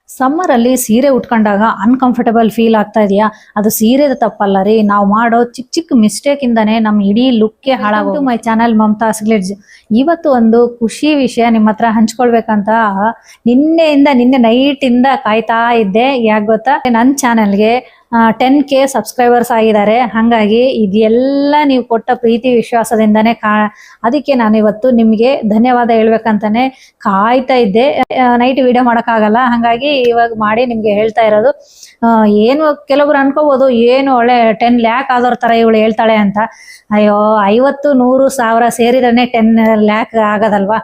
ಸಮ್ಮರಲ್ಲಿ ಸೀರೆ ಉಟ್ಕೊಂಡಾಗ uncomfortable feel ಆಗ್ತಾ ಇದೆಯಾ? ಅದು ಸೀರೆದ ತಪ್ಪಲ್ಲ ರೀ. ನಾವು ಮಾಡೋ ಚಿಕ್ಕ ಚಿಕ್ಕ ಮಿಸ್ಟೇಕ್ ಇಂದಾನೆ ನಮ್ಮ ಇಡೀ ಲುಕ್ಕೇ ಹಾಳಾಗೋದು. My channel ಮಮತಾಸ್ ಗ್ಲಿಡ್ಜ್. ಇವತ್ತು ಒಂದು ಖುಷಿ ವಿಷಯ ನಿಮ್ಮ ಹತ್ರ ಹಂಚ್ಕೊಳ್ಬೇಕಂತ ನಿನ್ನೆ ನೈಟ್ ಇಂದ ಕಾಯ್ತಾ ಇದ್ದೆ. ಯಾಕೆ ಗೊತ್ತಾ, ನನ್ನ ಚಾನಲ್ಗೆ 10K ಸಬ್ಸ್ಕ್ರೈಬರ್ಸ್ ಆಗಿದ್ದಾರೆ. ಹಾಗಾಗಿ ಇದೆಲ್ಲ ನೀವು ಕೊಟ್ಟ ಪ್ರೀತಿ ವಿಶ್ವಾಸದಿಂದಾನೆ ಅದಕ್ಕೆ ನಾನು ಇವತ್ತು ನಿಮಗೆ ಧನ್ಯವಾದ ಹೇಳ್ಬೇಕಂತಾನೆ ಕಾಯ್ತಾ ಇದ್ದೆ. ನೈಟ್ ವಿಡಿಯೋ ಮಾಡೋಕ್ಕಾಗಲ್ಲ, ಹಾಗಾಗಿ ಇವಾಗ ಮಾಡಿ ನಿಮ್ಗೆ ಹೇಳ್ತಾ ಇರೋದು. ಏನು ಕೆಲವ್ರು ಅನ್ಕೋಬಹುದು, ಏನು ಒಳ್ಳೆ 10 ಲ್ಯಾಕ್ ಆದವ್ರ ತರ ಇವಳು ಹೇಳ್ತಾಳೆ ಅಂತ. ಅಯ್ಯೋ, 50, 100, 1000 ಸೇರಿದ್ರೆ 10 ಲ್ಯಾಕ್ ಆಗೋದಲ್ವಾ?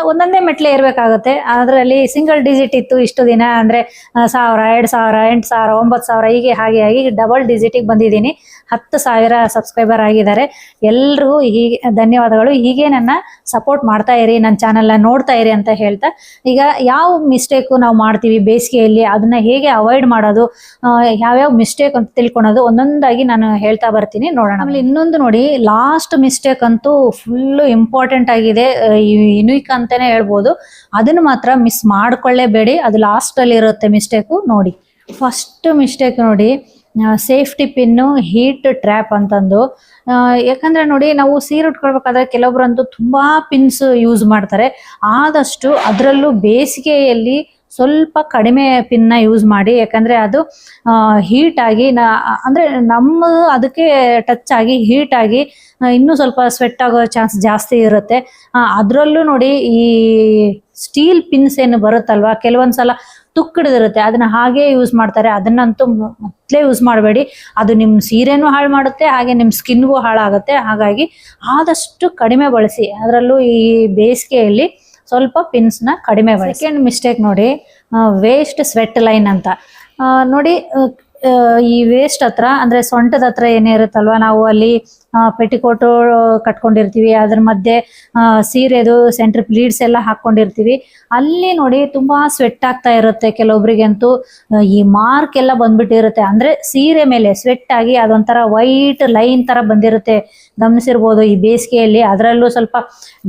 ಒಂದೊಂದೇ ಮೆಟ್ಲೆ ಇರ್ಬೇಕಾಗುತ್ತೆ. ಅದರಲ್ಲಿ ಸಿಂಗಲ್ ಡಿಜಿಟ್ ಇತ್ತು ಇಷ್ಟು ದಿನ, ಅಂದ್ರೆ 1000, 2000, 8000, 9000 ಹೀಗೆ ಹಾಗೆ ಡಬಲ್ ಡಿಜಿಟಿಗೆ ಬಂದಿದ್ದೀನಿ. 10,000 ಸಬ್ಸ್ಕ್ರೈಬರ್ ಆಗಿದ್ದಾರೆ. ಎಲ್ರಿಗೂ ಹೀಗೆ ಧನ್ಯವಾದಗಳು. ಹೀಗೆ ನನ್ನ ಸಪೋರ್ಟ್ ಮಾಡ್ತಾ ಇರಿ, ನನ್ನ ಚಾನಲ್ನ ನೋಡ್ತಾ ಇರಿ ಅಂತ ಹೇಳ್ತಾ, ಈಗ ಯಾವ ಮಿಸ್ಟೇಕು ನಾವು ಮಾಡ್ತೀವಿ ಬೇಸಿಗೆಯಲ್ಲಿ, ಅದನ್ನ ಹೇಗೆ ಅವಾಯ್ಡ್ ಮಾಡೋದು, ಯಾವ್ಯಾವ ಮಿಸ್ಟೇಕ್ ಅಂತ ತಿಳ್ಕೊಳೋದು ಒಂದೊಂದಾಗಿ ನಾನು ಹೇಳ್ತಾ ಬರ್ತೀನಿ, ನೋಡೋಣ. ಆಮೇಲೆ ಇನ್ನೊಂದು ನೋಡಿ, ಲಾಸ್ಟ್ ಮಿಸ್ಟೇಕ್ ಅಂತೂ ಫುಲ್ ಇಂಪಾರ್ಟೆಂಟ್ ಆಗಿದೆ, ಯುನೀಕ್ ಅಂತಾನೆ ಹೇಳ್ಬೋದು. ಅದನ್ನು ಮಾತ್ರ ಮಿಸ್ ಮಾಡ್ಕೊಳ್ಳೇಬೇಡಿ, ಅದು ಲಾಸ್ಟ್ ಅಲ್ಲಿ ಇರುತ್ತೆ ಮಿಸ್ಟೇಕು. ನೋಡಿ, ಫಸ್ಟ್ ಮಿಸ್ಟೇಕ್ ನೋಡಿ, ಸೇಫ್ಟಿ ಪಿನ್ನು ಹೀಟ್ ಟ್ರ್ಯಾಪ್ ಅಂತಂದು. ಯಾಕಂದ್ರೆ ನೋಡಿ, ನಾವು ಸೀರೆ ಉಟ್ಕೊಳ್ಬೇಕಾದ್ರೆ ಕೆಲವೊಬ್ರಂತೂ ತುಂಬಾ ಪಿನ್ಸ್ ಯೂಸ್ ಮಾಡ್ತಾರೆ. ಆದಷ್ಟು ಅದರಲ್ಲೂ ಬೇಸಿಗೆಯಲ್ಲಿ ಸ್ವಲ್ಪ ಕಡಿಮೆ ಪಿನ್ನ ಯೂಸ್ ಮಾಡಿ. ಯಾಕಂದ್ರೆ ಅದು ಹೀಟ್ ಆಗಿ ಅಂದ್ರೆ ನಮ್ಮ ಅದಕ್ಕೆ ಟಚ್ ಆಗಿ ಹೀಟ್ ಆಗಿ ಇನ್ನೂ ಸ್ವಲ್ಪ ಸ್ವೆಟ್ ಆಗೋ ಚಾನ್ಸ್ ಜಾಸ್ತಿ ಇರುತ್ತೆ. ಅದರಲ್ಲೂ ನೋಡಿ, ಈ ಸ್ಟೀಲ್ ಪಿನ್ಸ್ ಏನು ಬರುತ್ತಲ್ವಾ, ಕೆಲವೊಂದ್ಸಲ ತುಕ್ಕಿಡಿದಿರುತ್ತೆ, ಅದನ್ನ ಹಾಗೆ ಯೂಸ್ ಮಾಡ್ತಾರೆ. ಅದನ್ನಂತೂ ಮೊದಲೇ ಯೂಸ್ ಮಾಡಬೇಡಿ, ಅದು ನಿಮ್ಮ ಸೀರೆನೂ ಹಾಳು ಮಾಡುತ್ತೆ, ಹಾಗೆ ನಿಮ್ಮ ಸ್ಕಿನ್ಗೂ ಹಾಳಾಗುತ್ತೆ. ಹಾಗಾಗಿ ಆದಷ್ಟು ಕಡಿಮೆ ಬಳಸಿ. ಅದರಲ್ಲೂ ಈ ಬೇಸಿಗೆಯಲ್ಲಿ ಸ್ವಲ್ಪ ಪಿನ್ಸ್ನ ಕಡಿಮೆ ಬಳಸಿ. ಸೆಕೆಂಡ್ ಮಿಸ್ಟೇಕ್ ನೋಡಿ, ವೇಸ್ಟ್ ಸ್ವೆಟ್ ಲೈನ್ ಅಂತ. ನೋಡಿ, ಈ ವೇಸ್ಟ್ ಹತ್ರ ಅಂದ್ರೆ ಸೊಂಟದ ಹತ್ರ ಏನೇ ಇರುತ್ತಲ್ವಾ, ನಾವು ಅಲ್ಲಿ ಪೆಟಿಕೋಟು ಕಟ್ಕೊಂಡಿರ್ತೀವಿ, ಅದ್ರ ಮಧ್ಯೆ ಸೀರೆದು ಸೆಂಟ್ರ್ ಪ್ಲೀಟ್ಸ್ ಎಲ್ಲ ಹಾಕೊಂಡಿರ್ತೀವಿ. ಅಲ್ಲಿ ನೋಡಿ ತುಂಬಾ ಸ್ವೆಟ್ ಆಗ್ತಾ ಇರುತ್ತೆ. ಕೆಲವೊಬ್ರಿಗಂತೂ ಈ ಮಾರ್ಕ್ ಎಲ್ಲ ಬಂದ್ಬಿಟ್ಟಿರುತ್ತೆ, ಅಂದ್ರೆ ಸೀರೆ ಮೇಲೆ ಸ್ವೆಟ್ ಆಗಿ ಅದೊಂಥರ ವೈಟ್ ಲೈನ್ ತರ ಬಂದಿರುತ್ತೆ, ಗಮನಿಸಿರ್ಬೋದು ಈ ಬೇಸಿಗೆಯಲ್ಲಿ. ಅದರಲ್ಲೂ ಸ್ವಲ್ಪ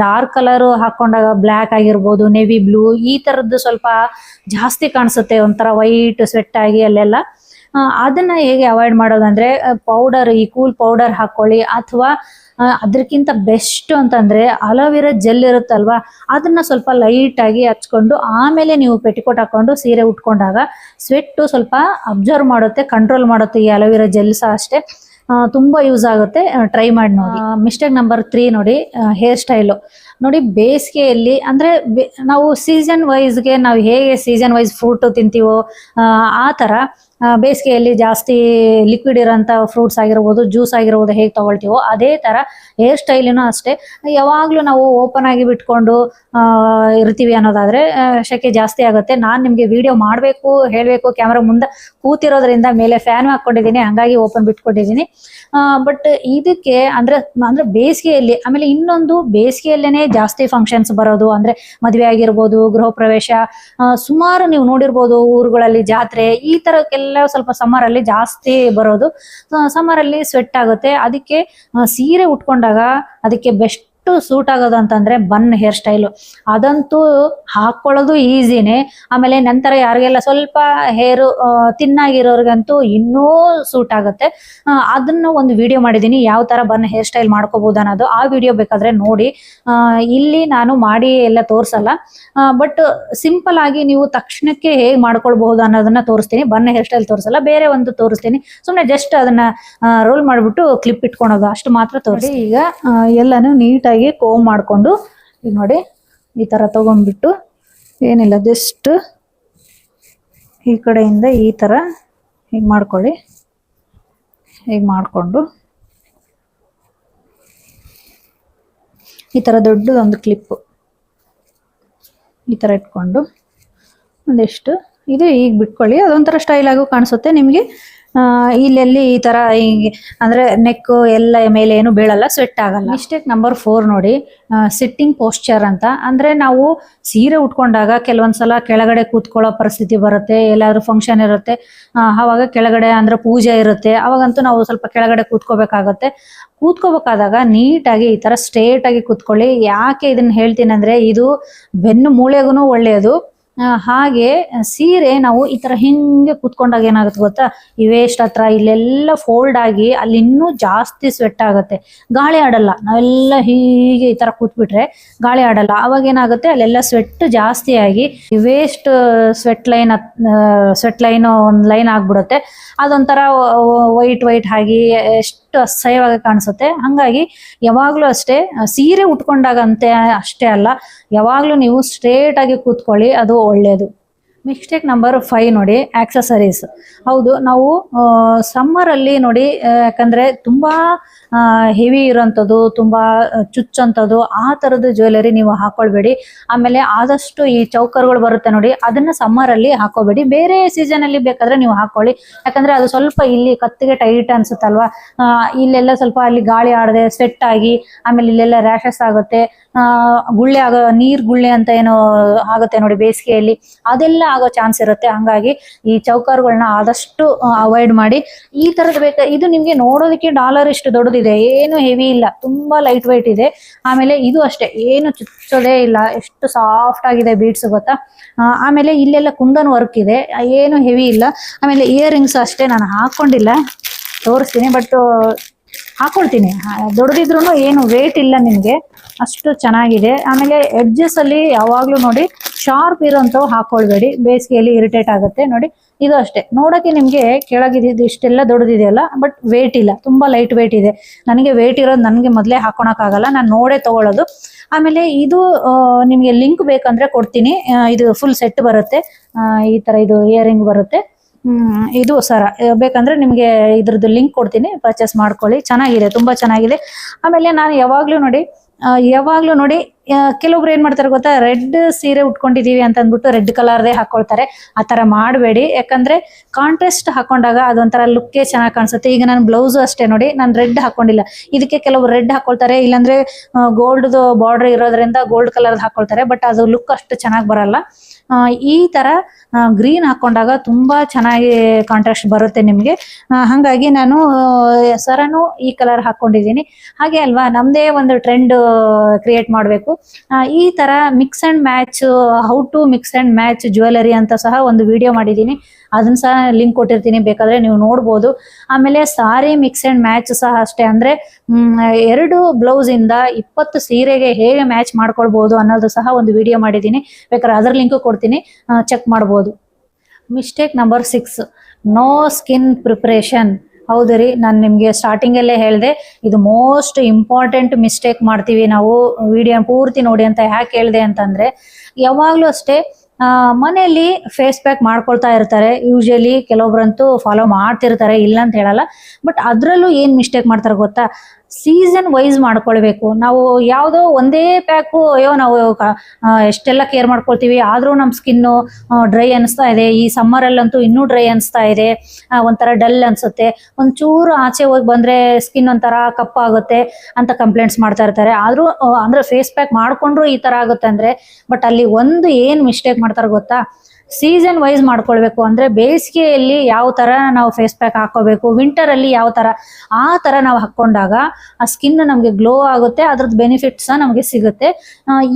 ಡಾರ್ಕ್ ಕಲರು ಹಾಕೊಂಡಾಗ ಬ್ಲ್ಯಾಕ್ ಆಗಿರ್ಬೋದು, ನೆವಿ ಬ್ಲೂ, ಈ ತರದ್ದು ಸ್ವಲ್ಪ ಜಾಸ್ತಿ ಕಾಣಿಸುತ್ತೆ, ಒಂಥರ ವೈಟ್ ಸ್ವೆಟ್ ಆಗಿ ಅಲ್ಲೆಲ್ಲ. ಅದನ್ನ ಹೇಗೆ ಅವಾಯ್ಡ್ ಮಾಡೋದಂದ್ರೆ, ಪೌಡರ್, ಈ ಕೂಲ್ ಪೌಡರ್ ಹಾಕೊಳ್ಳಿ, ಅಥವಾ ಅದಕ್ಕಿಂತ ಬೆಸ್ಟ್ ಅಂತಂದ್ರೆ ಅಲೋವೆರಾ ಜೆಲ್ ಇರುತ್ತಲ್ವಾ, ಅದನ್ನ ಸ್ವಲ್ಪ ಲೈಟ್ ಆಗಿ ಹಚ್ಕೊಂಡು ಆಮೇಲೆ ನೀವು ಪೆಟಿಕೋಟ್ ಹಾಕೊಂಡು ಸೀರೆ ಉಟ್ಕೊಂಡಾಗ ಸ್ವೆಟ್ ಸ್ವಲ್ಪ ಅಬ್ಸರ್ವ್ ಮಾಡುತ್ತೆ, ಕಂಟ್ರೋಲ್ ಮಾಡುತ್ತೆ. ಈ ಅಲೋವೆರಾ ಜೆಲ್ ಸಹ ಅಷ್ಟೇ ತುಂಬಾ ಯೂಸ್ ಆಗುತ್ತೆ, ಟ್ರೈ ಮಾಡಿ ನೋಡಿ. ಮಿಸ್ಟೇಕ್ ನಂಬರ್ 3 ನೋಡಿ, ಹೇರ್ ಸ್ಟೈಲು. ನೋಡಿ, ಬೇಸಿಗೆಯಲ್ಲಿ ಅಂದ್ರೆ ನಾವು ಸೀಸನ್ ವೈಸ್ಗೆ ನಾವು ಹೇಗೆ ಸೀಸನ್ ವೈಸ್ ಫ್ರೂಟ್ ತಿಂತೀವೋ ಆ ಥರ ಬೇಸಿಗೆಯಲ್ಲಿ ಜಾಸ್ತಿ ಲಿಕ್ವಿಡ್ ಇರೋಂಥ ಫ್ರೂಟ್ಸ್ ಆಗಿರ್ಬೋದು, ಜ್ಯೂಸ್ ಆಗಿರ್ಬೋದು ಹೇಗೆ ತಗೊಳ್ತೀವೋ ಅದೇ ಥರ ಹೇರ್ ಸ್ಟೈಲಿನೂ ಅಷ್ಟೇ. ಯಾವಾಗಲೂ ನಾವು ಓಪನ್ ಆಗಿ ಬಿಟ್ಕೊಂಡು ಇರ್ತೀವಿ ಅನ್ನೋದಾದರೆ ಶೆಕೆ ಜಾಸ್ತಿ ಆಗುತ್ತೆ. ನಾನು ನಿಮಗೆ ವಿಡಿಯೋ ಮಾಡಬೇಕು ಹೇಳಬೇಕು, ಕ್ಯಾಮ್ರಾ ಮುಂದೆ ಕೂತಿರೋದ್ರಿಂದ ಮೇಲೆ ಫ್ಯಾನ್ ಹಾಕ್ಕೊಂಡಿದ್ದೀನಿ, ಹಾಗಾಗಿ ಓಪನ್ ಬಿಟ್ಕೊಂಡಿದ್ದೀನಿ. ಬಟ್ ಇದಕ್ಕೆ ಅಂದ್ರೆ ಬೇಸಿಗೆಯಲ್ಲಿ, ಆಮೇಲೆ ಇನ್ನೊಂದು ಬೇಸಿಗೆಯಲ್ಲೇ ಜಾಸ್ತಿ ಫಂಕ್ಷನ್ಸ್ ಬರೋದು, ಅಂದ್ರೆ ಮದುವೆ ಆಗಿರ್ಬೋದು, ಗೃಹ ಪ್ರವೇಶ, ಸುಮಾರು ನೀವು ನೋಡಿರ್ಬೋದು ಊರುಗಳಲ್ಲಿ ಜಾತ್ರೆ, ಈ ಥರಕ್ಕೆಲ್ಲ ಸ್ವಲ್ಪ ಸಮ್ಮರ್ ಅಲ್ಲಿ ಜಾಸ್ತಿ ಬರೋದು. ಸಮ್ಮರ್ ಅಲ್ಲಿ ಸ್ವೆಟ್ ಆಗುತ್ತೆ. ಅದಕ್ಕೆ ಸೀರೆ ಉಟ್ಕೊಂಡಾಗ ಅದಕ್ಕೆ ಬೆಸ್ಟ್ ಸೂಟ್ ಆಗೋದು ಅಂತಂದ್ರೆ ಬನ್ ಹೇರ್ ಸ್ಟೈಲು. ಅದಂತೂ ಹಾಕೊಳ್ಳೋದು ಈಸಿನೇ. ಆಮೇಲೆ ನಂತರ ಯಾರಿಗೆಲ್ಲ ಸ್ವಲ್ಪ ಹೇರು ತಿನ್ನಾಗಿರೋರ್ಗಂತೂ ಇನ್ನೂ ಸೂಟ್ ಆಗುತ್ತೆ. ಅದನ್ನ ಒಂದು ವಿಡಿಯೋ ಮಾಡಿದ್ದೀನಿ, ಯಾವ ತರ ಬನ್ ಹೇರ್ ಸ್ಟೈಲ್ ಮಾಡ್ಕೋಬಹುದು ಅನ್ನೋದು. ಆ ವಿಡಿಯೋ ಬೇಕಾದ್ರೆ ನೋಡಿ. ಇಲ್ಲಿ ನಾನು ಮಾಡಿ ಎಲ್ಲ ತೋರ್ಸಲ್ಲ, ಬಟ್ ಸಿಂಪಲ್ ಆಗಿ ನೀವು ತಕ್ಷಣಕ್ಕೆ ಹೇಗೆ ಮಾಡ್ಕೊಳ್ಬಹುದು ಅನ್ನೋದನ್ನ ತೋರಿಸ್ತೀನಿ. ಬನ್ ಹೇರ್ ಸ್ಟೈಲ್ ತೋರಿಸಲ್ಲ, ಬೇರೆ ಒಂದು ತೋರಿಸ್ತೀನಿ. ಸುಮ್ಮನೆ ಜಸ್ಟ್ ಅದನ್ನ ರೋಲ್ ಮಾಡಿಬಿಟ್ಟು ಕ್ಲಿಪ್ ಇಟ್ಕೊಳೋದು ಅಷ್ಟು ಮಾತ್ರ ತೋರಿಸಿ. ಈಗ ಎಲ್ಲಾನು ನೀಟಾಗಿ ಕೋಮ್ ಮಾಡಿಕೊಂಡು, ಈಗ ನೋಡಿ ಈ ತರ ತಗೊಂಡ್ಬಿಟ್ಟು, ಏನಿಲ್ಲ ಜಸ್ಟ್ ಈ ಕಡೆಯಿಂದ ಈ ತರ ಹೀಗೆ ಮಾಡ್ಕೊಳ್ಳಿ. ಹೀಗೆ ಮಾಡಿಕೊಂಡು ಈ ತರ ದೊಡ್ಡದೊಂದು ಕ್ಲಿಪ್ಪು ಈ ತರ ಇಟ್ಕೊಂಡು ಒಂದಿಷ್ಟು ಇದು ಈಗ ಬಿಟ್ಕೊಳ್ಳಿ. ಅದೊಂಥರ ಸ್ಟೈಲ್ ಆಗು ಕಾಣಿಸುತ್ತೆ ನಿಮಗೆ. ಇಲ್ಲೆಲ್ಲಿ ಈ ತರ ಹಿಂಗೆ ಅಂದ್ರೆ ನೆಕ್ ಎಲ್ಲ ಮೇಲೆ ಏನು ಬೀಳಲ್ಲ, ಸ್ವೆಟ್ ಆಗಲ್ಲ. ಮಿಸ್ಟೇಕ್ ನಂಬರ್ 4 ನೋಡಿ, ಸಿಟ್ಟಿಂಗ್ ಪೋಸ್ಚರ್ ಅಂತ. ಅಂದ್ರೆ ನಾವು ಸೀರೆ ಉಟ್ಕೊಂಡಾಗ ಕೆಲವೊಂದ್ಸಲ ಕೆಳಗಡೆ ಕೂತ್ಕೊಳ್ಳೋ ಪರಿಸ್ಥಿತಿ ಬರುತ್ತೆ, ಎಲ್ಲಾದ್ರೂ ಫಂಕ್ಷನ್ ಇರುತ್ತೆ, ಆವಾಗ ಕೆಳಗಡೆ ಅಂದ್ರೆ ಪೂಜೆ ಇರುತ್ತೆ, ಅವಾಗಂತೂ ನಾವು ಸ್ವಲ್ಪ ಕೆಳಗಡೆ ಕೂತ್ಕೋಬೇಕಾಗತ್ತೆ. ಕೂತ್ಕೋಬೇಕಾದಾಗ ನೀಟಾಗಿ ಈ ತರ ಸ್ಟ್ರೇಟ್ ಆಗಿ ಕೂತ್ಕೊಳ್ಳಿ. ಯಾಕೆ ಇದನ್ನ ಹೇಳ್ತೀನಿ ಅಂದ್ರೆ, ಇದು ಬೆನ್ನು ಮೂಳೆಗೂ ಒಳ್ಳೆಯದು, ಹಾಗೆ ಸೀರೆ ನಾವು ಈ ತರ ಹಿಂಗೆ ಕೂತ್ಕೊಂಡಾಗ ಏನಾಗುತ್ತೆ ಗೊತ್ತಾ, ಈ ವೇಸ್ಟ್ ಹತ್ರ ಇಲ್ಲೆಲ್ಲ ಫೋಲ್ಡ್ ಆಗಿ ಅಲ್ಲಿ ಇನ್ನೂ ಜಾಸ್ತಿ ಸ್ವೆಟ್ ಆಗುತ್ತೆ, ಗಾಳಿ ಆಡಲ್ಲ. ನಾವೆಲ್ಲ ಹೀಗೆ ಈ ತರ ಕೂತ್ಬಿಟ್ರೆ ಗಾಳಿ ಆಡಲ್ಲ, ಅವಾಗ ಏನಾಗುತ್ತೆ ಅಲ್ಲೆಲ್ಲ ಸ್ವೆಟ್ ಜಾಸ್ತಿ ಆಗಿ ವೇಸ್ಟ್ ಸ್ವೆಟ್ ಲೈನ್ ಒಂದು ಲೈನ್ ಆಗ್ಬಿಡುತ್ತೆ. ಅದೊಂಥರ ವೈಟ್ ಆಗಿ ಎಷ್ಟು ಅಸಹ್ಯವಾಗಿ ಕಾಣಿಸುತ್ತೆ. ಹಂಗಾಗಿ ಯಾವಾಗ್ಲೂ ಅಷ್ಟೇ ಸೀರೆ ಉಟ್ಕೊಂಡಾಗ ಅಂತೆ ಅಷ್ಟೇ ಅಲ್ಲ, ಯಾವಾಗ್ಲೂ ನೀವು ಸ್ಟ್ರೇಟ್ ಆಗಿ ಕೂತ್ಕೊಳ್ಳಿ, ಅದು ಒಳ್ಳೆಯದು. ಮಿಸ್ಟೇಕ್ ನಂಬರ್ 5 ನೋಡಿ, ಆಕ್ಸೆಸರೀಸ್. ಹೌದು, ನಾವು ಸಮ್ಮರಲ್ಲಿ ನೋಡಿ, ಯಾಕಂದ್ರೆ ತುಂಬಾ ಹೆವಿ ಇರೋಂಥದ್ದು, ತುಂಬಾ ಚುಚ್ಚಂಥದ್ದು ಆ ಥರದ್ದು ಜ್ಯುವೆಲರಿ ನೀವು ಹಾಕೊಳ್ಬೇಡಿ. ಆಮೇಲೆ ಆದಷ್ಟು ಈ ಚೌಕರ್ಗಳು ಬರುತ್ತೆ ನೋಡಿ, ಅದನ್ನ ಸಮ್ಮರಲ್ಲಿ ಹಾಕೋಬೇಡಿ. ಬೇರೆ ಸೀಸನ್ ಅಲ್ಲಿ ಬೇಕಾದ್ರೆ ನೀವು ಹಾಕೊಳ್ಳಿ, ಯಾಕಂದ್ರೆ ಅದು ಸ್ವಲ್ಪ ಇಲ್ಲಿ ಕತ್ತಿಗೆ ಟೈಟ್ ಅನ್ಸುತ್ತಲ್ವಾ, ಇಲ್ಲೆಲ್ಲ ಸ್ವಲ್ಪ ಅಲ್ಲಿ ಗಾಳಿ ಆಡದೆ ಸ್ವೆಟ್ ಆಗಿ ಆಮೇಲೆ ಇಲ್ಲೆಲ್ಲ ರ್ಯಾಷಸ್ ಆಗುತ್ತೆ, ಗುಳ್ಳೆ ನೀರ್ ಗುಳ್ಳೆ ಅಂತ ಏನೋ ಆಗುತ್ತೆ ನೋಡಿ ಬೇಸಿಗೆಯಲ್ಲಿ, ಅದೆಲ್ಲ ಆಗೋ ಚಾನ್ಸ್ ಇರುತ್ತೆ. ಹಂಗಾಗಿ ಈ ಚೌಕರ್ಗಳನ್ನ ಆದಷ್ಟು ಅವಾಯ್ಡ್ ಮಾಡಿ. ಈ ತರದ್ ಇದು ನಿಮ್ಗೆ ನೋಡೋದಕ್ಕೆ ಡಾಲರ್ ಇಷ್ಟು ದೊಡ್ಡದಿದೆ, ಏನು ಹೆವಿ ಇಲ್ಲ, ತುಂಬಾ ಲೈಟ್ ವೈಟ್ ಇದೆ. ಆಮೇಲೆ ಇದು ಅಷ್ಟೇ, ಏನು ಚುಚ್ಚೋದೇ ಇಲ್ಲ, ಎಷ್ಟು ಸಾಫ್ಟ್ ಆಗಿದೆ ಬೀಡ್ಸ್ ಗೊತ್ತಾ. ಆಮೇಲೆ ಇಲ್ಲೆಲ್ಲ ಕುಂದನ್ ವರ್ಕ್ ಇದೆ, ಏನು ಹೆವಿ ಇಲ್ಲ. ಆಮೇಲೆ ಇಯರ್ ರಿಂಗ್ಸ್ ಅಷ್ಟೇ ನಾನು ಹಾಕೊಂಡಿಲ್ಲ, ತೋರಿಸ್ತೀನಿ, ಬಟ್ ಹಾಕೊಳ್ತೀನಿ. ದೊಡ್ಡದಿದ್ರು ಏನು ವೇಟ್ ಇಲ್ಲ ನಿಮ್ಗೆ, ಅಷ್ಟು ಚೆನ್ನಾಗಿದೆ. ಆಮೇಲೆ ಎಡ್ಜಸ್ ಅಲ್ಲಿ ಯಾವಾಗ್ಲೂ ನೋಡಿ ಶಾರ್ಪ್ ಇರೋಂಥವು ಹಾಕೊಳ್ಬೇಡಿ, ಬೇಸಿಗೆಯಲ್ಲಿ ಇರಿಟೇಟ್ ಆಗುತ್ತೆ. ನೋಡಿ ಇದು ಅಷ್ಟೇ, ನೋಡಕ್ಕೆ ನಿಮ್ಗೆ ಕೆಳಗಿದ್ದು ಇಷ್ಟೆಲ್ಲ ದೊಡ್ಡದಿದೆಯಲ್ಲ, ಬಟ್ ವೇಟ್ ಇಲ್ಲ, ತುಂಬಾ ಲೈಟ್ ವೇಟ್ ಇದೆ. ನನಗೆ ವೇಟ್ ಇರೋದು ನನಗೆ ಮೊದಲೇ ಹಾಕೊಳಕ್ ಆಗಲ್ಲ, ನಾನು ನೋಡೇ ತಗೊಳ್ಳೋದು. ಆಮೇಲೆ ಇದು ನಿಮ್ಗೆ ಲಿಂಕ್ ಬೇಕಂದ್ರೆ ಕೊಡ್ತೀನಿ, ಇದು ಫುಲ್ ಸೆಟ್ ಬರುತ್ತೆ, ಈ ತರ ಇದು ಇಯರಿಂಗ್ ಬರುತ್ತೆ. ಇದು ಸರ ಬೇಕಂದ್ರೆ ನಿಮ್ಗೆ ಇದ್ರದ್ದು ಲಿಂಕ್ ಕೊಡ್ತೀನಿ, ಪರ್ಚೇಸ್ ಮಾಡ್ಕೊಳ್ಳಿ, ಚೆನ್ನಾಗಿದೆ, ತುಂಬಾ ಚೆನ್ನಾಗಿದೆ. ಆಮೇಲೆ ನಾನು ಯಾವಾಗ್ಲೂ ನೋಡಿ ಕೆಲವೊಬ್ರು ಏನ್ ಮಾಡ್ತಾರೆ ಗೊತ್ತಾ, ರೆಡ್ ಸೀರೆ ಉಟ್ಕೊಂಡಿದೀವಿ ಅಂತ ಅಂದ್ಬಿಟ್ಟು ರೆಡ್ ಕಲರ್ದೇ ಹಾಕೊಳ್ತಾರೆ. ಆ ತರ ಮಾಡಬೇಡಿ, ಯಾಕಂದ್ರೆ ಕಾಂಟ್ರಾಸ್ಟ್ ಹಾಕೊಂಡಾಗ ಅದೊಂಥರ ಲುಕ್ಕೇ ಚೆನ್ನಾಗಿ ಕಾಣಿಸುತ್ತೆ. ಈಗ ನಾನು ಬ್ಲೌಸ್ ಅಷ್ಟೇ ನೋಡಿ, ನಾನು ರೆಡ್ ಹಾಕೊಂಡಿಲ್ಲ, ಇದಕ್ಕೆ ಕೆಲವರು ರೆಡ್ ಹಾಕೊಳ್ತಾರೆ, ಇಲ್ಲಾಂದ್ರೆ ಗೋಲ್ಡ್ದು ಬಾರ್ಡರ್ ಇರೋದ್ರಿಂದ ಗೋಲ್ಡ್ ಕಲರ್ ಹಾಕೊಳ್ತಾರೆ, ಬಟ್ ಅದು ಲುಕ್ ಅಷ್ಟು ಚೆನ್ನಾಗಿ ಬರಲ್ಲ. ಈ ತರ ಗ್ರೀನ್ ಹಾಕೊಂಡಾಗ ತುಂಬಾ ಚೆನ್ನಾಗಿ ಕಾಂಟ್ರಾಸ್ಟ್ ಬರುತ್ತೆ ನಿಮ್ಗೆ. ಹಂಗಾಗಿ ನಾನು ಸರನು ಈ ಕಲರ್ ಹಾಕೊಂಡಿದ್ದೀನಿ. ಹಾಗೆ ಅಲ್ವಾ, ನಮ್ದೇ ಒಂದು ಟ್ರೆಂಡ್ ಕ್ರಿಯೇಟ್ ಮಾಡಬೇಕು. ಈ ತರ mix and match, how to mix and match jewellery ಅಂತ ಸಹ ಒಂದು ವಿಡಿಯೋ ಮಾಡಿದ್ದೀನಿ, ಅದನ್ನ ಸಹ ಲಿಂಕ್ ಕೊಟ್ಟಿರ್ತೀನಿ, ಬೇಕಾದ್ರೆ ನೀವು ನೋಡ್ಬೋದು. ಆಮೇಲೆ ಸಾರಿ ಮಿಕ್ಸ್ ಅಂಡ್ ಮ್ಯಾಚ್ ಸಹ ಅಷ್ಟೇ, ಅಂದ್ರೆ 2 ಬ್ಲೌಸ್ ಇಂದ 20 ಸೀರೆಗೆ ಹೇಗೆ ಮ್ಯಾಚ್ ಮಾಡ್ಕೊಳ್ಬಹುದು ಅನ್ನೋದು ಸಹ ಒಂದು ವಿಡಿಯೋ ಮಾಡಿದ್ದೀನಿ, ಬೇಕಾದ್ರೆ ಅದರ ಲಿಂಕ್ ಕೊಡ್ತೀನಿ, ಚೆಕ್ ಮಾಡ್ಬೋದು. Mistake number 6, no skin preparation. ಹೌದು ರೀ, ನಾನು ನಿಮಗೆ ಸ್ಟಾರ್ಟಿಂಗಲ್ಲೇ ಹೇಳಿದೆ, ಇದು ಮೋಸ್ಟ್ ಇಂಪಾರ್ಟೆಂಟ್ ಮಿಸ್ಟೇಕ್ ಮಾಡ್ತೀವಿ ನಾವು. ವಿಡಿಯೋ ಪೂರ್ತಿ ನೋಡಿ ಅಂತ ಯಾಕೆ ಹೇಳಿದೆ ಅಂತಂದ್ರೆ, ಯಾವಾಗಲೂ ಅಷ್ಟೇ ಮನೆಯಲ್ಲಿ ಫೇಸ್ ಪ್ಯಾಕ್ ಮಾಡ್ಕೊಳ್ತಾ ಇರ್ತಾರೆ. ಯೂಶಲಿ ಕೆಲವೊಬ್ರಂತೂ ಫಾಲೋ ಮಾಡ್ತಿರ್ತಾರೆ, ಇಲ್ಲ ಅಂತ ಹೇಳಲ್ಲ. ಬಟ್ ಅದರಲ್ಲೂ ಏನು ಮಿಸ್ಟೇಕ್ ಮಾಡ್ತಾರೆ ಗೊತ್ತಾ, ಸೀಸನ್ ವೈಸ್ ಮಾಡ್ಕೊಳ್ಬೇಕು. ನಾವು ಯಾವುದೋ ಒಂದೇ ಪ್ಯಾಕು, ಅಯ್ಯೋ ನಾವು ಎಷ್ಟೆಲ್ಲ ಕೇರ್ ಮಾಡ್ಕೊಳ್ತೀವಿ, ಆದರೂ ನಮ್ಮ ಸ್ಕಿನ್ನು ಡ್ರೈ ಅನಿಸ್ತಾ ಇದೆ. ಈ ಸಮ್ಮರಲ್ಲಂತೂ ಇನ್ನೂ ಡ್ರೈ ಅನಿಸ್ತಾ ಇದೆ, ಒಂಥರ ಡಲ್ ಅನಿಸುತ್ತೆ, ಒಂಚೂರು ಆಚೆ ಹೋಗಿ ಬಂದರೆ ಸ್ಕಿನ್ ಒಂಥರ ಕಪ್ಪಾಗುತ್ತೆ ಅಂತ ಕಂಪ್ಲೇಂಟ್ಸ್ ಮಾಡ್ತಾ ಇರ್ತಾರೆ. ಆದರೂ ಅಂದರೆ ಫೇಸ್ ಪ್ಯಾಕ್ ಮಾಡಿಕೊಂಡ್ರು ಈ ಥರ ಆಗುತ್ತೆ ಅಂದರೆ, ಬಟ್ ಅಲ್ಲಿ ಒಂದು ಏನು ಮಿಸ್ಟೇಕ್ ಮಾಡ್ತಾರೆ ಗೊತ್ತಾ, ಸೀಸನ್ ವೈಸ್ ಮಾಡ್ಕೊಳ್ಬೇಕು. ಅಂದ್ರೆ ಬೇಸಿಗೆಯಲ್ಲಿ ಯಾವ ತರ ನಾವು ಫೇಸ್ ಪ್ಯಾಕ್ ಹಾಕೋಬೇಕು, ವಿಂಟರ್ ಅಲ್ಲಿ ಯಾವ ತರ, ಆ ತರ ನಾವು ಹಾಕೊಂಡಾಗ ಆ ಸ್ಕಿನ್ ನಮ್ಗೆ ಗ್ಲೋ ಆಗುತ್ತೆ, ಅದ್ರದ್ದು ಬೆನಿಫಿಟ್ಸ್ ನಮ್ಗೆ ಸಿಗುತ್ತೆ.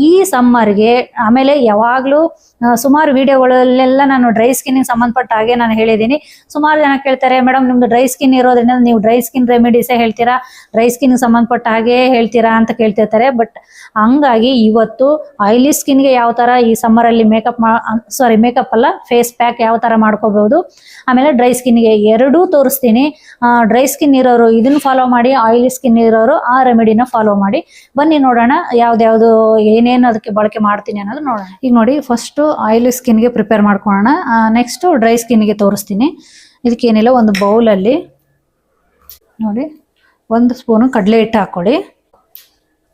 ಈ ಸಮ್ಮರ್ಗೆ ಆಮೇಲೆ ಯಾವಾಗ್ಲೂ ಸುಮಾರು ವಿಡಿಯೋಗಳಲ್ಲೆಲ್ಲ ನಾನು ಡ್ರೈ ಸ್ಕಿನ್ಗೆ ಸಂಬಂಧಪಟ್ಟ ಹಾಗೆ ನಾನು ಹೇಳಿದ್ದೀನಿ. ಸುಮಾರು ಜನ ಕೇಳ್ತಾರೆ, ಮೇಡಮ್ ನಿಮ್ದು ಡ್ರೈ ಸ್ಕಿನ್ ಇರೋದ್ರಿಂದ ನೀವು ಡ್ರೈ ಸ್ಕಿನ್ ರೆಮಿಡೀಸೇ ಹೇಳ್ತೀರಾ, ಡ್ರೈ ಸ್ಕಿನ್ಗೆ ಸಂಬಂಧಪಟ್ಟ ಹಾಗೆ ಹೇಳ್ತೀರಾ ಅಂತ ಕೇಳ್ತಿರ್ತಾರೆ. ಬಟ್ ಹಂಗಾಗಿ ಇವತ್ತು ಆಯಿಲಿ ಸ್ಕಿನ್ಗೆ ಯಾವ ತರ ಈ ಸಮ್ಮರಲ್ಲಿ ಮೇಕಪ್ ಅಲ್ಲ, ಫೇಸ್ ಪ್ಯಾಕ್ ಯಾವ ತರ ಮಾಡ್ಕೋಬಹುದು, ಆಮೇಲೆ ಡ್ರೈ ಸ್ಕಿನ್ಗೆ ಎರಡೂ ತೋರಿಸ್ತೀನಿ. ಡ್ರೈ ಸ್ಕಿನ್ ಇರೋರು ಇದನ್ನ ಫಾಲೋ ಮಾಡಿ, ಆಯಿಲಿ ಸ್ಕಿನ್ ಇರೋರು ಆ ರೆಮಿಡಿನ ಫಾಲೋ ಮಾಡಿ. ಬನ್ನಿ ನೋಡೋಣ ಯಾವ್ದ್ಯಾವ್ದು ಏನೇನು ಅದಕ್ಕೆ ಬಳಕೆ ಮಾಡ್ತೀನಿ ಅನ್ನೋದು ನೋಡೋಣ. ಈಗ ನೋಡಿ, ಫಸ್ಟ್ ಆಯಿಲಿ ಸ್ಕಿನ್ಗೆ ಪ್ರಿಪೇರ್ ಮಾಡ್ಕೊಳ್ಳೋಣ, ನೆಕ್ಸ್ಟ್ ಡ್ರೈ ಸ್ಕಿನ್ಗೆ ತೋರಿಸ್ತೀನಿ. ಇದಕ್ಕೇನಿಲ್ಲ, ಒಂದು ಬೌಲಲ್ಲಿ ನೋಡಿ 1 ಸ್ಪೂನು ಕಡಲೆ ಹಿಟ್ಟು ಹಾಕೊಳ್ಳಿ.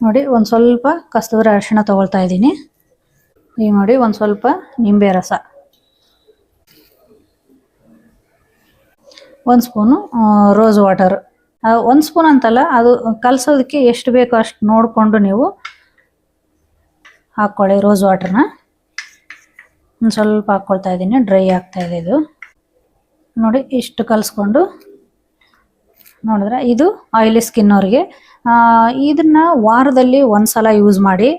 ನೋಡಿ, ಒಂದು ಸ್ವಲ್ಪ ಕಸ್ತೂರಿ ಅರಿಶಿಣ ತಗೊಳ್ತಾ ಇದ್ದೀನಿ. ಈಗ ನೋಡಿ, ಒಂದು ಸ್ವಲ್ಪ ನಿಂಬೆ ರಸ, 1 ಸ್ಪೂನು ರೋಸ್ ವಾಟರ್. 1 ಸ್ಪೂನ್ ಅಂತಲ್ಲ, ಅದು ಕಲಸೋದಕ್ಕೆ ಎಷ್ಟು ಬೇಕೋ ಅಷ್ಟು ನೋಡಿಕೊಂಡು ನೀವು ಹಾಕ್ಕೊಳ್ಳಿ. ರೋಸ್ ವಾಟರ್ನ ಒಂದು ಸ್ವಲ್ಪ ಹಾಕ್ಕೊಳ್ತಾ ಇದ್ದೀನಿ, ಡ್ರೈ ಆಗ್ತಾ ಇದೆ ಇದು. ನೋಡಿ, ಇಷ್ಟು ಕಲಿಸ್ಕೊಂಡು ನೋಡಿದ್ರೆ ಇದು ಆಯಿಲಿ ಸ್ಕಿನ್ ಅವ್ರಿಗೆ ಇದನ್ನ ವಾರದಲ್ಲಿ ಒಂದ್ಸಲ ಯೂಸ್ ಮಾಡಿ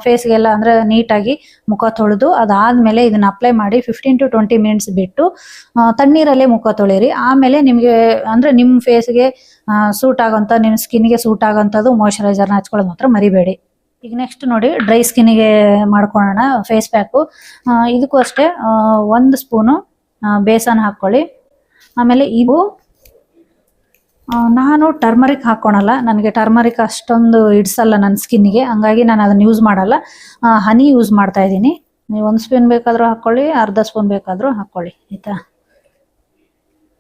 ಫೇಸ್ಗೆಲ್ಲ ಅಂದ್ರೆ ನೀಟಾಗಿ ಮುಖ ತೊಳೆದು ಅದಾದ್ಮೇಲೆ ಇದನ್ನ ಅಪ್ಲೈ ಮಾಡಿ 15 to 20 ಮಿನಿಟ್ಸ್ ಬಿಟ್ಟು ತಣ್ಣೀರಲ್ಲೇ ಮುಖ ತೊಳಿರಿ. ಆಮೇಲೆ ನಿಮ್ಗೆ ಅಂದ್ರೆ ನಿಮ್ ಫೇಸ್ಗೆ ಸೂಟ್ ಆಗೋಂಥ ನಿಮ್ಮ ಸ್ಕಿನ್ಗೆ ಸೂಟ್ ಆಗೋಂಥದ್ದು ಮಾಯಶ್ಚರೈಸರ್ನ ಹಚ್ಕೊಳ್ಳೋದು ಮಾತ್ರ ಮರಿಬೇಡಿ. ಈಗ ನೆಕ್ಸ್ಟ್ ನೋಡಿ ಡ್ರೈ ಸ್ಕಿನ್ಗೆ ಮಾಡ್ಕೊಳ್ಳೋಣ ಫೇಸ್ ಪ್ಯಾಕು. ಇದಕ್ಕೂ ಅಷ್ಟೇ 1 ಸ್ಪೂನು ಬೇಸನ್ ಹಾಕ್ಕೊಳ್ಳಿ. ಆಮೇಲೆ ಇದು ನಾನು ಟರ್ಮರಿಕ್ ಹಾಕ್ಕೊಳಲ್ಲ, ನನಗೆ ಟರ್ಮರಿಕ್ ಅಷ್ಟೊಂದು ಇಡ್ಸಲ್ಲ ನನ್ನ ಸ್ಕಿನ್ಗೆ, ಹಂಗಾಗಿ ನಾನು ಅದನ್ನ ಯೂಸ್ ಮಾಡಲ್ಲ. ಹನಿ ಯೂಸ್ ಮಾಡ್ತಾ ಇದ್ದೀನಿ. ನೀವು 1 ಸ್ಪೂನ್ ಬೇಕಾದರೂ ಹಾಕ್ಕೊಳ್ಳಿ, ಅರ್ಧ ಸ್ಪೂನ್ ಬೇಕಾದರೂ ಹಾಕ್ಕೊಳ್ಳಿ ಆಯ್ತಾ.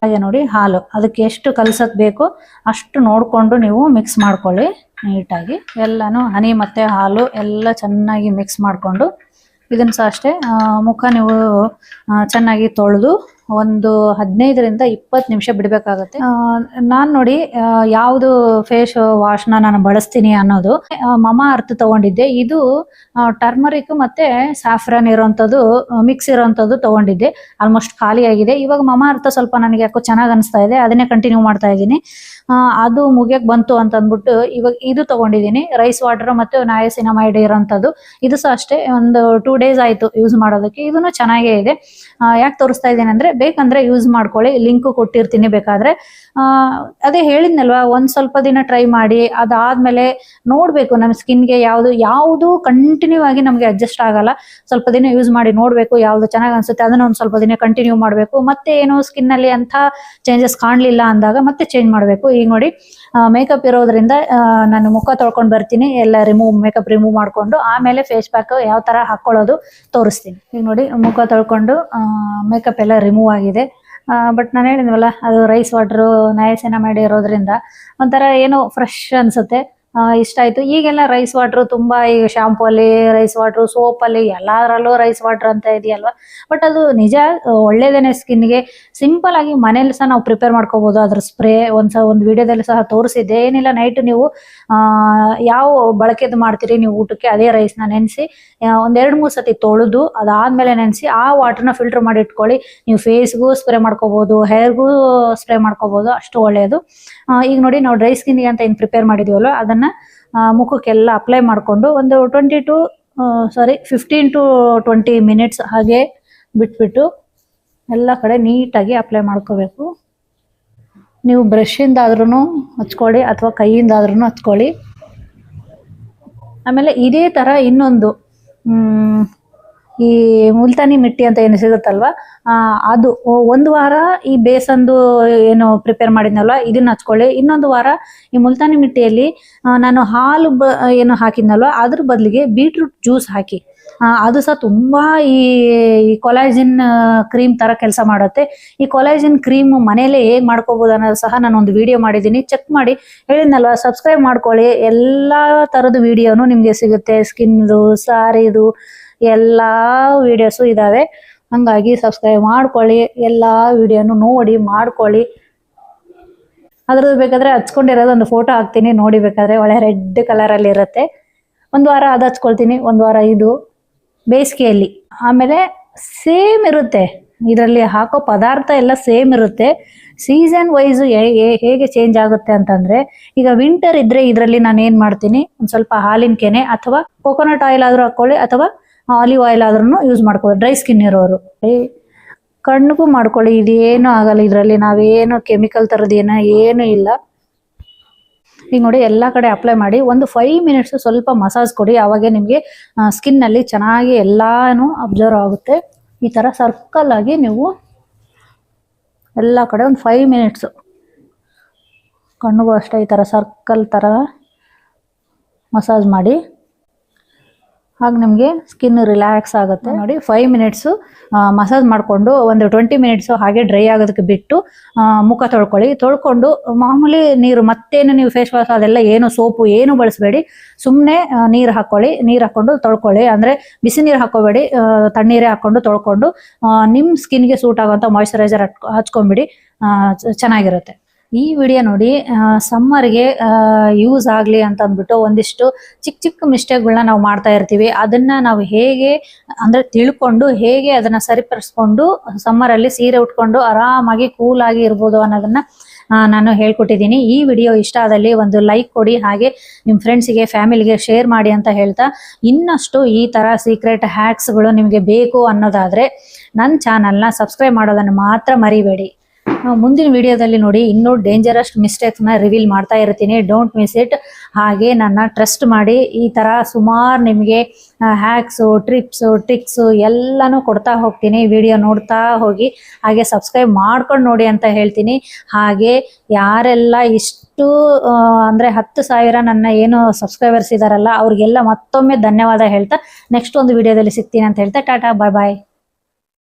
ಹಾಗೆ ನೋಡಿ ಹಾಲು, ಅದಕ್ಕೆ ಎಷ್ಟು ಕಲ್ಸಕ್ ಬೇಕೋ ಅಷ್ಟು ನೋಡಿಕೊಂಡು ನೀವು ಮಿಕ್ಸ್ ಮಾಡ್ಕೊಳ್ಳಿ ನೀಟಾಗಿ. ಎಲ್ಲನೂ ಹನಿ ಮತ್ತು ಹಾಲು ಎಲ್ಲ ಚೆನ್ನಾಗಿ ಮಿಕ್ಸ್ ಮಾಡಿಕೊಂಡು ಇದನ್ನು ಸಹ ಅಷ್ಟೇ ಮುಖ ನೀವು ಚೆನ್ನಾಗಿ ತೊಳೆದು ಒಂದು 15 ರಿಂದ 20 ನಿಮಿಷ ಬಿಡಬೇಕಾಗತ್ತೆ. ನಾನು ನೋಡಿ ಯಾವುದು ಫೇಸ್ ವಾಶ್ನ ನಾನು ಬಳಸ್ತೀನಿ ಅನ್ನೋದು ಮಮಾ ಅರ್ತ್ ತಗೊಂಡಿದ್ದೆ. ಇದು ಟರ್ಮರಿಕ್ ಮತ್ತೆ ಸಾಫ್ರಾನ್ ಇರೋಂಥದ್ದು ಮಿಕ್ಸ್ ಇರೋಂಥದ್ದು ತಗೊಂಡಿದ್ದೆ. ಆಲ್ಮೋಸ್ಟ್ ಖಾಲಿ ಆಗಿದೆ. ಇವಾಗ ಮಮಾ ಅರ್ತ್ ಸ್ವಲ್ಪ ನನಗೆ ಯಾಕೋ ಚೆನ್ನಾಗಿ ಅನಿಸ್ತಾ ಇದೆ, ಅದನ್ನೇ ಕಂಟಿನ್ಯೂ ಮಾಡ್ತಾ ಇದ್ದೀನಿ. ಅದು ಮುಗಿಯಕ್ಕೆ ಬಂತು ಅಂತ ಅಂದ್ಬಿಟ್ಟು ಇವಾಗ ಇದು ತಗೊಂಡಿದ್ದೀನಿ, ರೈಸ್ ವಾಟರ್ ಮತ್ತು ನಯಾಸಿನಮೈಡ್ ಇರೋಂಥದ್ದು. ಇದು ಸಹ ಅಷ್ಟೇ ಒಂದು 2 ಡೇಸ್ ಆಯಿತು ಯೂಸ್ ಮಾಡೋದಕ್ಕೆ. ಇದನ್ನು ಚೆನ್ನಾಗೇ ಇದೆ. ಯಾಕೆ ತೋರಿಸ್ತಾ ಇದ್ದೀನಿ ಅಂದರೆ ಬೇಕಂದ್ರೆ ಯೂಸ್ ಮಾಡ್ಕೊಳ್ಳಿ, ಲಿಂಕು ಕೊಟ್ಟಿರ್ತೀನಿ ಬೇಕಾದ್ರೆ. ಅದೇ ಹೇಳಿದ್ನಲ್ವಾ, ಒಂದು ಸ್ವಲ್ಪ ದಿನ ಟ್ರೈ ಮಾಡಿ ಅದಾದ್ಮೇಲೆ ನೋಡಬೇಕು ನಮ್ಮ ಸ್ಕಿನ್ಗೆ ಯಾವುದು ಕಂಟಿನ್ಯೂ ಆಗಿ ನಮಗೆ ಅಡ್ಜಸ್ಟ್ ಆಗಲ್ಲ. ಸ್ವಲ್ಪ ದಿನ ಯೂಸ್ ಮಾಡಿ ನೋಡಬೇಕು ಯಾವುದು ಚೆನ್ನಾಗಿ ಅನ್ಸುತ್ತೆ, ಅದನ್ನ ಒಂದು ಸ್ವಲ್ಪ ದಿನ ಕಂಟಿನ್ಯೂ ಮಾಡಬೇಕು. ಮತ್ತೆ ಏನು ಸ್ಕಿನ್ನಲ್ಲಿ ಅಂಥ ಚೇಂಜಸ್ ಕಾಣಲಿಲ್ಲ ಅಂದಾಗ ಮತ್ತೆ ಚೇಂಜ್ ಮಾಡಬೇಕು. ಈಗ ನೋಡಿ ಮೇಕಪ್ ಇರೋದ್ರಿಂದ ನಾನು ಮುಖ ತೊಳ್ಕೊಂಡು ಬರ್ತೀನಿ, ಎಲ್ಲ ಮೇಕಪ್ ರಿಮೂವ್ ಮಾಡಿಕೊಂಡು ಆಮೇಲೆ ಫೇಸ್ ಪ್ಯಾಕ್ ಯಾವ ಥರ ಹಾಕ್ಕೊಳ್ಳೋದು ತೋರಿಸ್ತೀನಿ. ಈಗ ನೋಡಿ ಮುಖ ತೊಳ್ಕೊಂಡು ಮೇಕಪ್ ಎಲ್ಲ ರಿಮೂವ್ ಆಗಿದೆ. ಬಟ್ ನಾನು ಹೇಳಿದ್ವಲ್ಲ, ಅದು ರೈಸ್ ವಾಟ್ರು ನಯಾಸಿನಮೈಡ್ ಇರೋದ್ರಿಂದ ಒಂಥರ ಏನೋ ಫ್ರೆಶ್ ಅನಿಸುತ್ತೆ. ಇಷ್ಟ ಆಯಿತು. ಈಗೆಲ್ಲ ರೈಸ್ ವಾಟ್ರು ತುಂಬ, ಈಗ ಶಾಂಪೂ ಅಲ್ಲಿ ರೈಸ್ ವಾಟ್ರು, ಸೋಪಲ್ಲಿ ಎಲ್ಲದರಲ್ಲೂ ರೈಸ್ ವಾಟ್ರ್ ಅಂತ ಇದೆಯಲ್ವ. ಬಟ್ ಅದು ನಿಜ ಒಳ್ಳೇದೇನೆ ಸ್ಕಿನ್ಗೆ. ಸಿಂಪಲ್ ಆಗಿ ಮನೇಲಿ ಸಹ ನಾವು ಪ್ರಿಪೇರ್ ಮಾಡ್ಕೋಬೋದು. ಅದ್ರ ಸ್ಪ್ರೇ ಒಂದು ವಿಡಿಯೋದಲ್ಲಿ ಸಹ ತೋರಿಸಿದ್ದೆ. ಏನಿಲ್ಲ, ನೈಟ್ ನೀವು ಯಾವ ಬಳಕೆದು ಮಾಡ್ತೀರಿ ನೀವು ಊಟಕ್ಕೆ, ಅದೇ ರೈಸ್ನ ನೆನೆಸಿ ಒಂದು 2-3 ಸತಿ ತೊಳೆದು ಅದಾದಮೇಲೆ ನೆನೆಸಿ ಆ ವಾಟ್ರನ್ನ ಫಿಲ್ಟರ್ ಮಾಡಿ ಇಟ್ಕೊಳ್ಳಿ. ನೀವು ಫೇಸ್ಗೂ ಸ್ಪ್ರೇ ಮಾಡ್ಕೋಬೋದು, ಹೇರ್ಗೂ ಸ್ಪ್ರೇ ಮಾಡ್ಕೋಬೋದು, ಅಷ್ಟು ಒಳ್ಳೆಯದು. ಈಗ ನೋಡಿ ನಾವು ಡ್ರೈ ಸ್ಕಿನ್ಗೆ ಅಂತ ಏನು ಪ್ರಿಪೇರ್ ಮಾಡಿದೀವಲ್ಲ ಅದನ್ನು ಮುಖಕ್ಕೆಲ್ಲ ಅಪ್ಲೈ ಮಾಡಿಕೊಂಡು ಒಂದು 15 to 20 ಮಿನಿಟ್ಸ್ ಹಾಗೆ ಬಿಟ್ಬಿಟ್ಟು ಎಲ್ಲ ಕಡೆ ನೀಟಾಗಿ ಅಪ್ಲೈ ಮಾಡ್ಕೋಬೇಕು. ನೀವು ಬ್ರಷಿಂದಾದ್ರೂ ಹಚ್ಕೊಳ್ಳಿ ಅಥವಾ ಕೈಯಿಂದಾದ್ರೂ ಹಚ್ಕೊಳ್ಳಿ. ಆಮೇಲೆ ಇದೇ ಥರ ಇನ್ನೊಂದು ಈ ಮುಲ್ತಾನಿ ಮಿಟ್ಟಿ ಅಂತ ಏನು ಸಿಗುತ್ತಲ್ವ, ಅದು 1 ವಾರ ಈ ಬೇಸಂದು ಏನು ಪ್ರಿಪೇರ್ ಮಾಡಿದ್ನಲ್ವ ಇದನ್ನ ಹಚ್ಕೊಳ್ಳಿ. ಇನ್ನೊಂದು ವಾರ ಈ ಮುಲ್ತಾನಿ ಮಿಟ್ಟಿಯಲ್ಲಿ ನಾನು ಹಾಲು ಏನು ಹಾಕಿದ್ನಲ್ವ ಅದ್ರ ಬದಲಿಗೆ ಬೀಟ್ರೂಟ್ ಜ್ಯೂಸ್ ಹಾಕಿ, ಅದು ಸಹ ತುಂಬ ಈ ಕೊಲಾಜಿನ್ ಕ್ರೀಮ್ ಥರ ಕೆಲಸ ಮಾಡುತ್ತೆ. ಈ ಕೊಲಾಜಿನ್ ಕ್ರೀಮ್ ಮನೇಲೆ ಹೇಗೆ ಮಾಡ್ಕೋಬೋದು ಅನ್ನೋದು ಸಹ ನಾನು ಒಂದು ವಿಡಿಯೋ ಮಾಡಿದ್ದೀನಿ, ಚೆಕ್ ಮಾಡಿ. ಹೇಳಿದ್ನಲ್ವ, ಸಬ್ಸ್ಕ್ರೈಬ್ ಮಾಡ್ಕೊಳ್ಳಿ. ಎಲ್ಲ ಥರದ ವಿಡಿಯೋನು ನಿಮಗೆ ಸಿಗುತ್ತೆ, ಸ್ಕಿನ್ದು, ಸ್ಯಾರಿದು ಎಲ್ಲ ವಿಡಿಯೋಸು ಇದ್ದಾವೆ. ಹಂಗಾಗಿ ಸಬ್ಸ್ಕ್ರೈಬ್ ಮಾಡ್ಕೊಳ್ಳಿ, ಎಲ್ಲ ವಿಡಿಯೋನು ನೋಡಿ ಮಾಡ್ಕೊಳ್ಳಿ. ಅದ್ರದ್ದು ಬೇಕಾದರೆ ಹಚ್ಕೊಂಡಿರೋದು ಒಂದು ಫೋಟೋ ಹಾಕ್ತೀನಿ ನೋಡಿ, ಬೇಕಾದರೆ ಒಳ್ಳೆ ರೆಡ್ ಕಲರಲ್ಲಿ ಇರುತ್ತೆ. 1 ವಾರ ಅದು ಹಚ್ಕೊಳ್ತೀನಿ, 1 ವಾರ ಇದು ಬೇಸಿಗೆಯಲ್ಲಿ. ಆಮೇಲೆ ಸೇಮ್ ಇರುತ್ತೆ, ಇದರಲ್ಲಿ ಹಾಕೋ ಪದಾರ್ಥ ಎಲ್ಲ ಸೇಮ್ ಇರುತ್ತೆ. ಸೀಸನ್ ವೈಸು ಹೇಗೆ ಚೇಂಜ್ ಆಗುತ್ತೆ ಅಂತಂದರೆ, ಈಗ ವಿಂಟರ್ ಇದ್ದರೆ ಇದರಲ್ಲಿ ನಾನು ಏನು ಮಾಡ್ತೀನಿ, ಒಂದು ಸ್ವಲ್ಪ ಹಾಲಿನ ಕೆನೆ ಅಥವಾ ಕೋಕೋನಟ್ ಆಯಿಲ್ ಆದರೂ ಹಾಕ್ಕೊಳ್ಳಿ ಅಥವಾ ಆಲಿವ್ ಆಯಿಲ್ ಆದ್ರೂ ಯೂಸ್ ಮಾಡ್ಕೊಳ್ಳಿ. ಡ್ರೈ ಸ್ಕಿನ್ ಇರೋರು ಕಣ್ಣಿಗೂ ಮಾಡ್ಕೊಳ್ಳಿ, ಇದೇನು ಆಗಲ್ಲ. ಇದರಲ್ಲಿ ನಾವೇನು ಕೆಮಿಕಲ್ ಥರದ್ದು ಏನೂ ಇಲ್ಲ. ಈಗ ನೋಡಿ ಎಲ್ಲ ಕಡೆ ಅಪ್ಲೈ ಮಾಡಿ ಒಂದು 5 ಮಿನಿಟ್ಸ್ ಸ್ವಲ್ಪ ಮಸಾಜ್ ಕೊಡಿ. ಆವಾಗ ನಿಮಗೆ ಸ್ಕಿನ್ನಲ್ಲಿ ಚೆನ್ನಾಗಿ ಎಲ್ಲಾನು ಅಬ್ಸರ್ವ್ ಆಗುತ್ತೆ. ಈ ಥರ ಸರ್ಕಲ್ ಆಗಿ ನೀವು ಎಲ್ಲ ಕಡೆ ಒಂದು 5 ಮಿನಿಟ್ಸು, ಕಣ್ಣಿಗೂ ಅಷ್ಟೇ ಈ ಥರ ಸರ್ಕಲ್ ಥರ ಮಸಾಜ್ ಮಾಡಿ. ಹಾಗೆ ನಿಮಗೆ ಸ್ಕಿನ್ ರಿಲ್ಯಾಕ್ಸ್ ಆಗುತ್ತೆ. ನೋಡಿ 5 ಮಿನಿಟ್ಸು ಮಸಾಜ್ ಮಾಡಿಕೊಂಡು ಒಂದು 20 ಮಿನಿಟ್ಸು ಹಾಗೆ ಡ್ರೈ ಆಗೋದಕ್ಕೆ ಬಿಟ್ಟು ಮುಖ ತೊಳ್ಕೊಂಡು ಮಾಮೂಲಿ ನೀರು, ಮತ್ತೇನು ನೀವು ಫೇಸ್ ವಾಶ್ ಅದೆಲ್ಲ ಏನು ಸೋಪು ಏನು ಬಳಸಬೇಡಿ. ಸುಮ್ಮನೆ ನೀರು ಹಾಕ್ಕೊಂಡು ತೊಳ್ಕೊಳ್ಳಿ. ಅಂದರೆ ಬಿಸಿ ನೀರು ಹಾಕೋಬೇಡಿ, ತಣ್ಣೀರೇ ಹಾಕ್ಕೊಂಡು ತೊಳ್ಕೊಂಡು ನಿಮ್ಮ ಸ್ಕಿನ್ಗೆ ಸೂಟ್ ಆಗೋಂಥ ಮಾಯ್ಶ್ಚರೈಸರ್ ಹಚ್ಕೊಂಬಿಡಿ, ಚೆನ್ನಾಗಿರುತ್ತೆ. ಈ ವಿಡಿಯೋ ನೋಡಿ ಸಮ್ಮರ್ಗೆ ಯೂಸ್ ಆಗಲಿ ಅಂತ ಅಂದ್ಬಿಟ್ಟು ಒಂದಿಷ್ಟು ಚಿಕ್ಕ ಮಿಸ್ಟೇಕ್ಗಳನ್ನ ನಾವು ಮಾಡ್ತಾ ಇರ್ತೀವಿ. ಅದನ್ನ ನಾವು ಹೇಗೆ ಅಂದರೆ ತಿಳ್ಕೊಂಡು ಹೇಗೆ ಅದನ್ನ ಸರಿಪಡಿಸ್ಕೊಂಡು ಸಮ್ಮರಲ್ಲಿ ಸೀರೆ ಉಟ್ಕೊಂಡು ಆರಾಮಾಗಿ ಕೂಲಾಗಿ ಇರ್ಬೋದು ಅನ್ನೋದನ್ನ ನಾನು ಹೇಳ್ಕೊಟ್ಟಿದ್ದೀನಿ. ಈ ವಿಡಿಯೋ ಇಷ್ಟ ಆದಲ್ಲಿ ಒಂದು ಲೈಕ್ ಕೊಡಿ, ಹಾಗೆ ನಿಮ್ಮ ಫ್ರೆಂಡ್ಸಿಗೆ ಫ್ಯಾಮಿಲಿಗೆ ಶೇರ್ ಮಾಡಿ ಅಂತ ಹೇಳ್ತಾ, ಇನ್ನಷ್ಟು ಈ ಥರ ಸೀಕ್ರೆಟ್ ಹ್ಯಾಕ್ಸ್ಗಳು ನಿಮಗೆ ಬೇಕು ಅನ್ನೋದಾದರೆ ನನ್ನ ಚಾನಲ್ನ ಸಬ್ಸ್ಕ್ರೈಬ್ ಮಾಡೋದನ್ನು ಮಾತ್ರ ಮರಿಬೇಡಿ. ಮುಂದಿನ ವಿಡಿಯೋದಲ್ಲಿ ನೋಡಿ ಇನ್ನೂ ಡೇಂಜರಸ್ ಮಿಸ್ಟೇಕ್ಸ್ನ ರಿವೀಲ್ ಮಾಡ್ತಾ ಇರ್ತೀನಿ. Don't miss it. ಹಾಗೆ ನನ್ನ ಟ್ರಸ್ಟ್ ಮಾಡಿ, ಈ ಥರ ಸುಮಾರು ನಿಮಗೆ ಹ್ಯಾಕ್ಸು, ಟ್ರಿಕ್ಸು ಎಲ್ಲನೂ ಕೊಡ್ತಾ ಹೋಗ್ತೀನಿ. ವಿಡಿಯೋ ನೋಡ್ತಾ ಹೋಗಿ, ಹಾಗೆ ಸಬ್ಸ್ಕ್ರೈಬ್ ಮಾಡ್ಕೊಂಡು ನೋಡಿ ಅಂತ ಹೇಳ್ತೀನಿ. ಹಾಗೆ ಯಾರೆಲ್ಲ ಇಷ್ಟು ಅಂದರೆ 10,000 ನನ್ನ ಏನು ಸಬ್ಸ್ಕ್ರೈಬರ್ಸ್ ಇದ್ದಾರಲ್ಲ, ಅವ್ರಿಗೆಲ್ಲ ಮತ್ತೊಮ್ಮೆ ಧನ್ಯವಾದ ಹೇಳ್ತಾ ನೆಕ್ಸ್ಟ್ ಒಂದು ವಿಡಿಯೋದಲ್ಲಿ ಸಿಗ್ತೀನಿ ಅಂತ ಹೇಳ್ತಾ ಟಾಟಾ ಬಾಯ್ ಬಾಯ್.